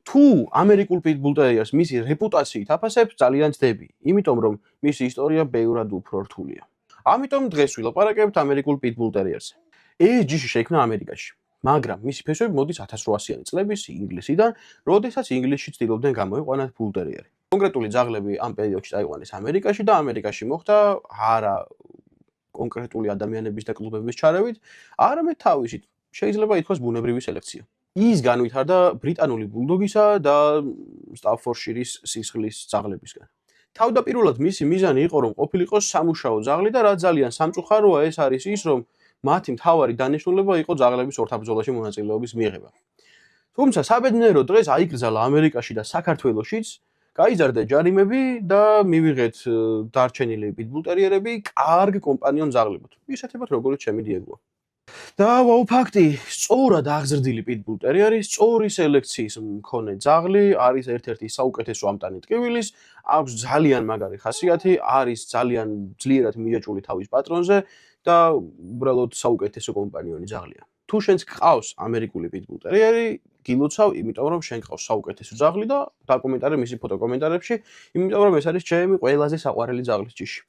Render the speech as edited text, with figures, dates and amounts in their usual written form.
თუ ამერიკულ პიტბულ ტერიერს მისი რეპუტაციით აფასებს, ძალიან ძდები, იმიტომ რომ მისი ისტორია ბევრად უფრო რთულია. ამიტომ დღეს ვილაპარაკებთ ამერიკულ პიტბულ ტერიერზე. ეს ჯიში შეიქმნა ამერიკაში, მაგრამ მისი ფესვები მოდის 1800-იანი წლების ინგლისიდან, როდესაც ინგლისში ცდილობდნენ გამოიყვანათ ბულ ტერიერი. კონკრეტული ძაღლები ამ პერიოდში წაიყვანეს ამერიკაში და ამერიკაში მოხდა არა კონკრეტული ადამიანების და კლუბების ჩარევით, არამედ თავისით შეიძლება ითქვას ბუნებრივი სელექცია. ის განვითარდა ბრიტანული ბულდოგისა და სტაფორდშირის სისხლის ძაღლებისგან. თავდაპირველად მისი მიზანი იყო, რომ ყოფილიყო სამუშაო ძაღლი და რაც ძალიან სამწუხაროა ეს არის ის, რომ მათი მთავარი დანიშნულება იყო ძაღლების ორთაბრძოლაში მონაწილეობის მიღება. თუმცა საბედნიერო დღეს აიკრძალა ამერიკაში და საქართველოშიც, გაიზარდა ჯარიმები და მივიღეთ დარჩენილი პიტბულ ტერიერები კარგ კომპანიონ ძაღლებად, ისეთებად როგორც ჩემი დიეგოა. და ვაუ ფაქტი, სწორად აღზრდილი პიტბულ ტერიერის, სწორი სელექციის მქონე ძაღლი არის ერთ-ერთი საუკეთესო ამტანი ტკივილის, აქვს ძალიან მაგარი ხასიათი, არის ძალიან ძლიერად მიჯაჭვული თავის პატრონზე და უბრალოდ საუკეთესო კომპანიონი ძაღლია. თუ შენს გყავს ამერიკული პიტბულ ტერიერი, გილოცავ, იმიტომ რომ შენ გყავს საუკეთესო ძაღლი და დაკომენტარე მისი ფოტო კომენტარებში, იმიტომ რომ ეს არის ჩემი ყველაზე საყვარელი ძაღლის ჯიში.